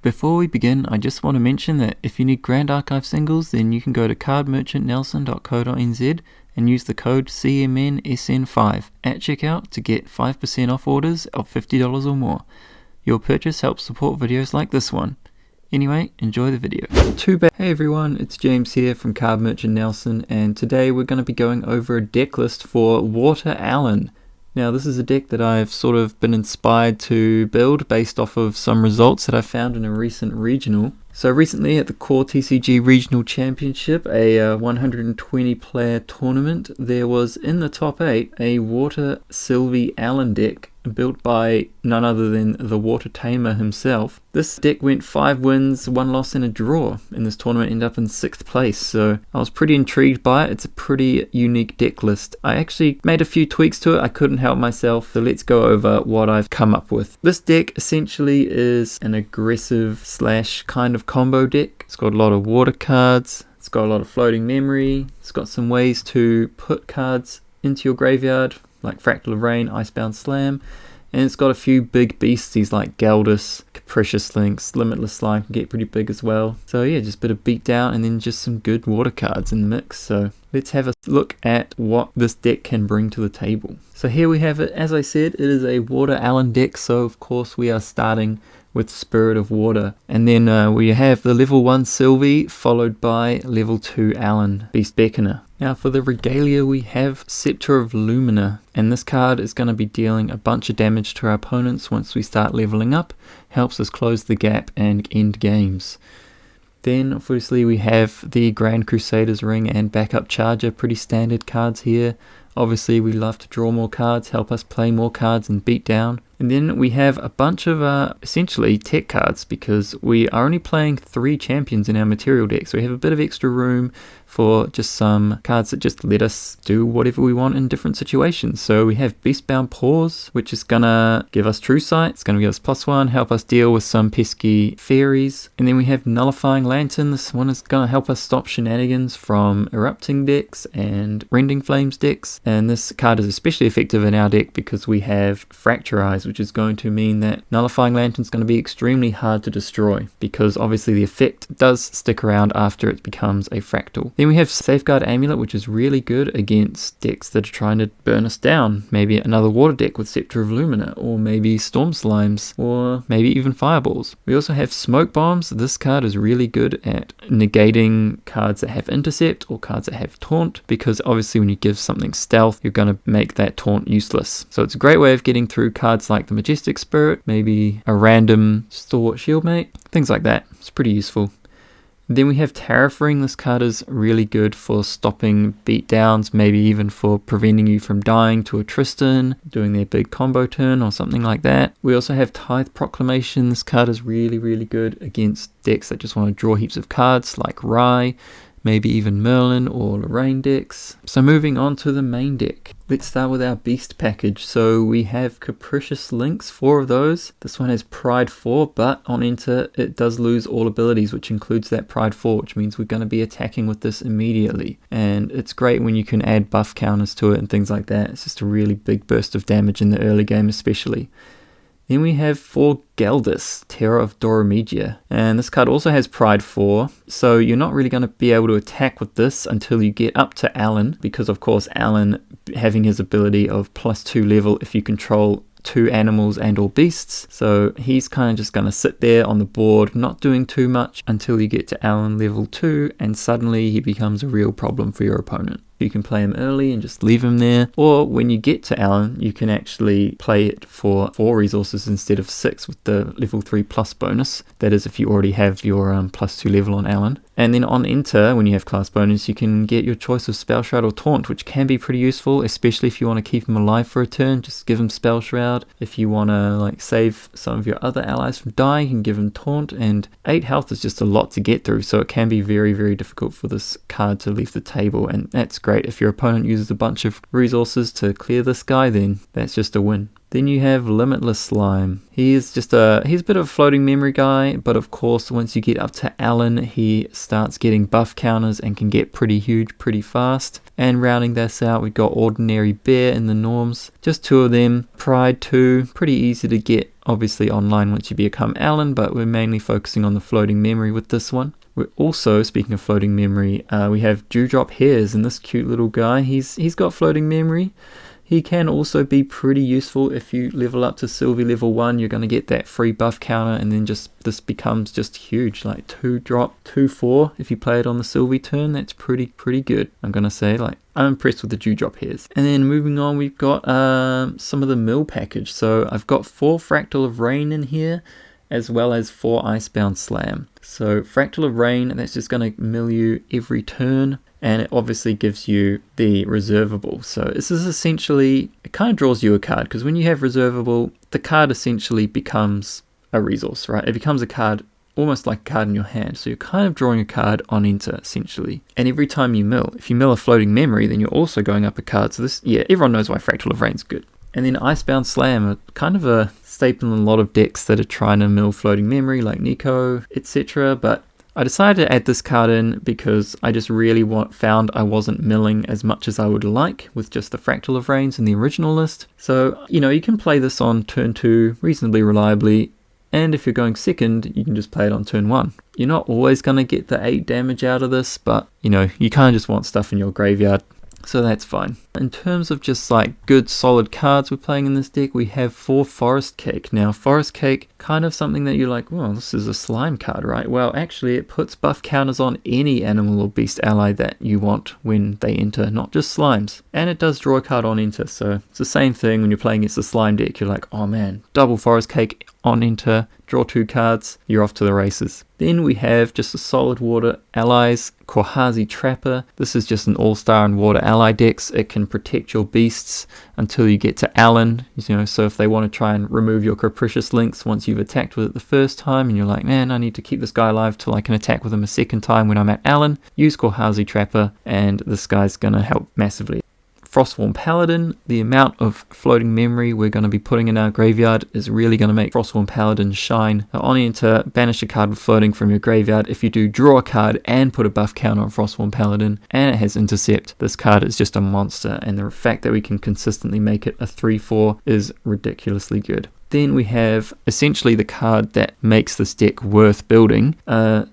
Before we begin, I just want to mention that if you need Grand Archive singles, then you can go to cardmerchantnelson.co.nz and use the code CMNSN5 at checkout to get 5% off orders of $50 or more. Your purchase helps support videos like this one. Anyway, enjoy the video. Hey everyone, it's James here from Card Merchant Nelson, and today we're going to be going over a deck list for Water Allen. Now this is a deck that I've sort of been inspired to build based off of some results that I found in a recent regional. So recently at the Core TCG Regional Championship, a 120 player tournament, there was in the top 8 a Water Sylvie Allen deck built by none other than the Water Tamer himself. This deck went 5 wins, 1 loss and a draw, and this tournament ended up in 6th place, so I was pretty intrigued by it. It's a pretty unique deck list. I actually made a few tweaks to it, I couldn't help myself, so let's go over what I've come up with. This deck essentially is an aggressive slash kind of combo deck. It's got a lot of water cards, it's got a lot of floating memory, it's got some ways to put cards into your graveyard, like Fractal of Rain, Icebound Slam, and it's got a few big beasties like Galdus, Capricious Lynx, Limitless Slime can get pretty big as well. So yeah, just a bit of beatdown and then just some good water cards in the mix. So let's have a look at what this deck can bring to the table. So here we have it. As I said, it is a Water Allen deck, so of course we are starting with Spirit of Water, and then we have the level 1 Sylvie followed by level 2 Allen, Beast Beckoner. Now for the Regalia we have Scepter of Lumina, and this card is going to be dealing a bunch of damage to our opponents once we start leveling up, helps us close the gap and end games. Then obviously we have the Grand Crusader's Ring and Backup Charger, pretty standard cards here. Obviously we love to draw more cards, help us play more cards and beat down. And then we have a bunch of essentially tech cards, because we are only playing 3 champions in our material deck, so we have a bit of extra room for just some cards that just let us do whatever we want in different situations. So we have Beastbound Paws, which is gonna give us True Sight, it's gonna give us +1, help us deal with some pesky fairies. And then we have Nullifying Lantern. This one is gonna help us stop shenanigans from Erupting decks and Rending Flames decks, and this card is especially effective in our deck because we have Fracturize, which is going to mean that Nullifying Lantern is going to be extremely hard to destroy, because obviously the effect does stick around after it becomes a fractal. Then we have Safeguard Amulet, which is really good against decks that are trying to burn us down. Maybe another water deck with Scepter of Lumina, or maybe Storm Slimes, or maybe even Fireballs. We also have Smoke Bombs. This card is really good at negating cards that have Intercept or cards that have Taunt, because obviously when you give something stealth, you're going to make that Taunt useless. So it's a great way of getting through cards like the Majestic Spirit, maybe a random Stalwart Shieldmate, things like that. It's pretty useful. Then we have Tariff Ring. This card is really good for stopping beatdowns, maybe even for preventing you from dying to a Tristan, doing their big combo turn or something like that. We also have Tithe Proclamation. This card is really good against decks that just want to draw heaps of cards like Rye, maybe even Merlin or Lorraine decks. So moving on to the main deck. Let's start with our beast package. So we have Capricious Lynx, 4 of those. This one has Pride 4, but on enter it does lose all abilities, which includes that Pride 4, which means we're going to be attacking with this immediately. And it's great when you can add buff counters to it and things like that. It's just a really big burst of damage in the early game especially. Then we have 4 Galdus, Terror of Doromedia, and this card also has Pride 4, so you're not really going to be able to attack with this until you get up to Allen, because of course Allen having his ability of +2 level if you control 2 animals and or beasts, so he's kind of just going to sit there on the board not doing too much until you get to Allen level 2, and suddenly he becomes a real problem for your opponent. You can play him early and just leave him there, or when you get to Allen you can actually play it for 4 resources instead of 6 with the level 3 plus bonus. That is if you already have your +2 level on Allen. And then on enter, when you have class bonus, you can get your choice of Spell Shroud or Taunt, which can be pretty useful, especially if you want to keep him alive for a turn. Just give him Spell Shroud. If you want to like save some of your other allies from dying, you can give him Taunt, and 8 health is just a lot to get through, so it can be very difficult for this card to leave the table, and that's great. If your opponent uses a bunch of resources to clear this guy, then that's just a win. Then you have Limitless Slime. He's a bit of a floating memory guy, but of course once you get up to Allen, he starts getting buff counters and can get pretty huge pretty fast. And rounding this out, we've got Ordinary Bear in the norms. Just 2 of them. Pride 2, pretty easy to get obviously online once you become Alan, but we're mainly focusing on the floating memory with this one. We're also, speaking of floating memory, we have Dewdrop Hairs, and this cute little guy, he's got floating memory. He can also be pretty useful if you level up to Sylvie level 1. You're going to get that free buff counter, and then this becomes just huge, like 2-drop, 2-4. If you play it on the Sylvie turn, that's pretty good. I'm going to say, like, I'm impressed with the Dewdrop Hairs. And then moving on, we've got some of the mill package. So I've got 4 Fractal of Rain in here, as well as 4 Icebound Slam. So Fractal of Rain, that's just going to mill you every turn. And it obviously gives you the reservable. So this is essentially, it kind of draws you a card, because when you have reservable, the card essentially becomes a resource, right? It becomes a card, almost like a card in your hand. So you're kind of drawing a card on enter, essentially. And every time you mill, if you mill a floating memory, then you're also going up a card. So this, yeah, everyone knows why Fractal of Rain's good. And then Icebound Slam, are kind of a staple in a lot of decks that are trying to mill floating memory, like Nico, etc. But I decided to add this card in because I just really found I wasn't milling as much as I would like with just the Fractal of Rains in the original list. So, you know, you can play this on turn 2 reasonably reliably, and if you're going second, you can just play it on turn 1. You're not always going to get the 8 damage out of this, but, you know, you kind of just want stuff in your graveyard. So that's fine. In terms of just like good solid cards we're playing in this deck, we have 4 Forest Cake. Now Forest Cake, kind of something that you're like, well, this is a slime card, right? Well, actually it puts buff counters on any animal or beast ally that you want when they enter, not just slimes. And it does draw a card on enter, so it's the same thing when you're playing against a slime deck. You're like, oh man, double Forest Cake on enter, draw 2 cards, you're off to the races. Then we have just a solid water allies, Korhazi Trapper. This is just an all-star in water ally decks. It can protect your beasts until you get to Alan. You know, so if they want to try and remove your Capricious Links once you've attacked with it the first time, and you're like, man, I need to keep this guy alive till I can attack with him a second time when I'm at Alan, use Korhazi Trapper, and this guy's gonna help massively. Frostworn Paladin, the amount of floating memory we're going to be putting in our graveyard is really going to make Frostworn Paladin shine. On enter, banish a card with floating from your graveyard. If you do, draw a card and put a buff counter on Frostworn Paladin, and it has intercept. This card is just a monster, and the fact that we can consistently make it a 3-4 is ridiculously good. Then we have essentially the card that makes this deck worth building,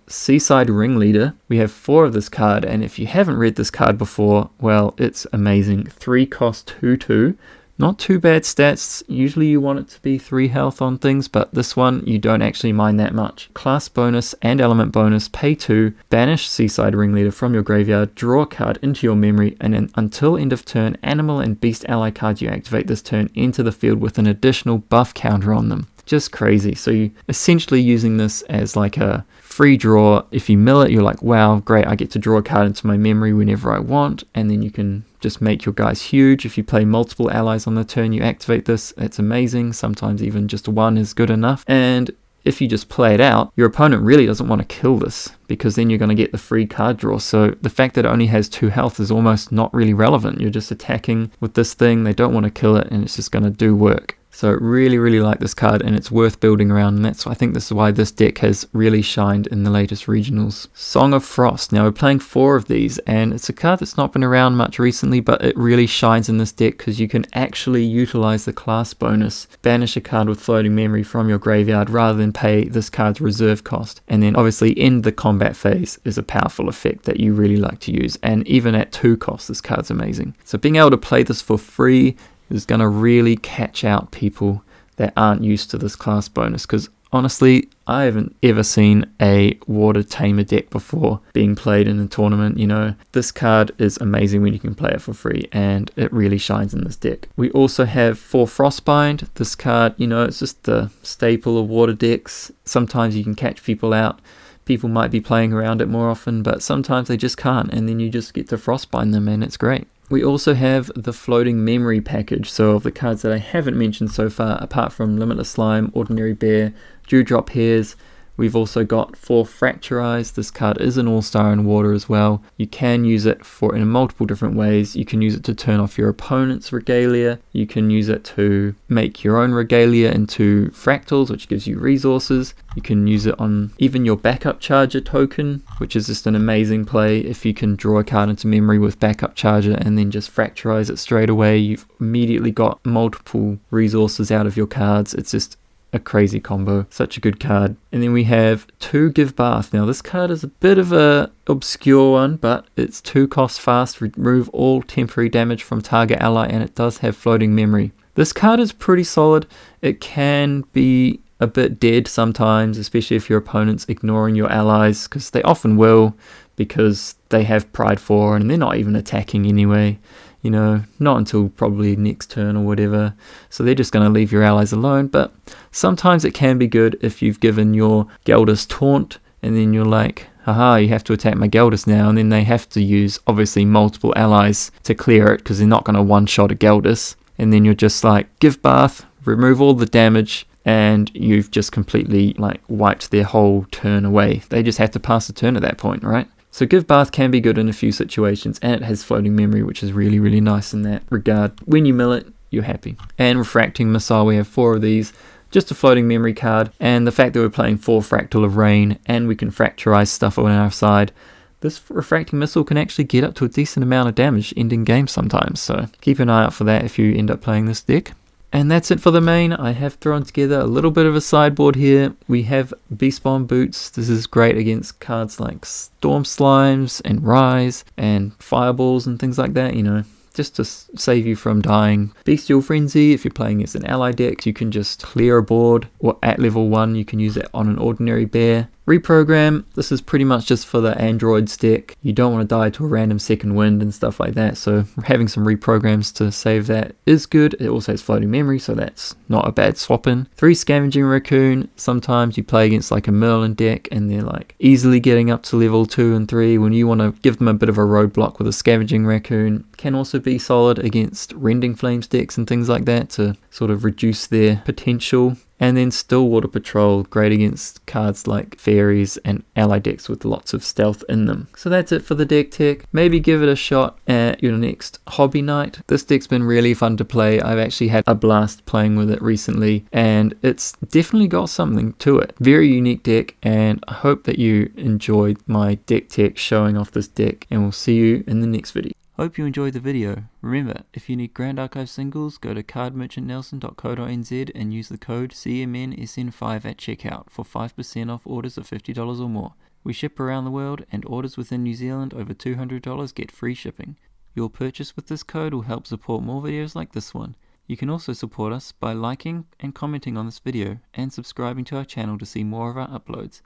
Seaside Ringleader. We have 4 of this card, and if you haven't read this card before, well, it's amazing. 3 cost 2/2. Not too bad stats. Usually you want it to be 3 health on things, but this one you don't actually mind that much. Class bonus and element bonus, pay 2, banish Seaside Ringleader from your graveyard, draw a card into your memory, and then until end of turn, animal and beast ally cards you activate this turn enter the field with an additional buff counter on them. Just crazy. So you essentially using this as like a free draw. If you mill it, you're like, wow, great, I get to draw a card into my memory whenever I want, and then you can just make your guys huge. If you play multiple allies on the turn, you activate this, it's amazing. Sometimes even just 1 is good enough. And if you just play it out, your opponent really doesn't want to kill this, because then you're going to get the free card draw. So the fact that it only has 2 health is almost not really relevant. You're just attacking with this thing, they don't want to kill it, and it's just going to do work. So really like this card, and it's worth building around, and I think this is why this deck has really shined in the latest regionals. Song of Frost. Now we're playing 4 of these, and it's a card that's not been around much recently, but it really shines in this deck because you can actually utilize the class bonus, banish a card with floating memory from your graveyard rather than pay this card's reserve cost. And then obviously end the combat phase is a powerful effect that you really like to use, and even at 2 costs this card's amazing. So being able to play this for free is going to really catch out people that aren't used to this class bonus, because honestly, I haven't ever seen a water tamer deck before being played in a tournament. You know, this card is amazing when you can play it for free, and it really shines in this deck. We also have 4 Frostbind. This card, you know, it's just the staple of water decks. Sometimes you can catch people out. People might be playing around it more often, but sometimes they just can't, and then you just get to Frostbind them, and it's great. We also have the Floating Memory package, so of the cards that I haven't mentioned so far, apart from Limitless Slime, Ordinary Bear, Dewdrop Hairs, we've also got 4 Fracturize. This card is an all-star in water as well. You can use it in multiple different ways. You can use it to turn off your opponent's regalia. You can use it to make your own regalia into fractals, which gives you resources. You can use it on even your backup charger token, which is just an amazing play. If you can draw a card into memory with backup charger and then just fracturize it straight away, you've immediately got multiple resources out of your cards. It's just a crazy combo. Such a good card. And then we have 2 Give Bath. Now this card is a bit of a obscure one, but it's 2 cost fast, remove all temporary damage from target ally, and it does have floating memory. This card is pretty solid. It can be a bit dead sometimes, especially if your opponent's ignoring your allies, because they often will, because they have Pride 4 and they're not even attacking anyway. You know, not until probably next turn or whatever. So they're just going to leave your allies alone. But sometimes it can be good if you've given your Geldis taunt and then you're like, haha, you have to attack my Geldis now. And then they have to use, obviously, multiple allies to clear it because they're not going to one-shot a Geldis. And then you're just like, Give Bath, remove all the damage, and you've just completely like wiped their whole turn away. They just have to pass the turn at that point, right? So Give Bath can be good in a few situations, and it has floating memory, which is really, really nice in that regard. When you mill it, you're happy. And Refracting Missile, we have 4 of these, just a floating memory card, and the fact that we're playing 4 Fractal of Rain, and we can fracturize stuff on our side, this Refracting Missile can actually get up to a decent amount of damage ending games sometimes, so keep an eye out for that if you end up playing this deck. And that's it for the main. I have thrown together a little bit of a sideboard here. We have Beast Bomb Boots. This is great against cards like Storm Slimes and Rise and Fireballs and things like that, you know, just to save you from dying. Bestial Frenzy, if you're playing as an ally deck, you can just clear a board, or at level 1 you can use it on an ordinary bear. Reprogram, this is pretty much just for the androids deck. You don't want to die to a random second wind and stuff like that, so having some reprograms to save that is good. It also has floating memory, so that's not a bad swap in. 3 Scavenging Raccoon, sometimes you play against like a Merlin deck and they're like easily getting up to level 2 and 3 when you want to give them a bit of a roadblock with a Scavenging Raccoon. Can also be solid against Rending Flames decks and things like that to sort of reduce their potential. And then Stillwater Patrol, great against cards like Fairies and ally decks with lots of stealth in them. So that's it for the deck tech. Maybe give it a shot at your next hobby night. This deck's been really fun to play. I've actually had a blast playing with it recently, and it's definitely got something to it. Very unique deck, and I hope that you enjoyed my deck tech showing off this deck, and we'll see you in the next video. Hope you enjoyed the video. Remember, if you need Grand Archive singles, go to cardmerchantnelson.co.nz and use the code CMNSN5 at checkout for 5% off orders of $50 or more. We ship around the world, and orders within New Zealand over $200 get free shipping. Your purchase with this code will help support more videos like this one. You can also support us by liking and commenting on this video and subscribing to our channel to see more of our uploads.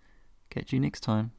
Catch you next time.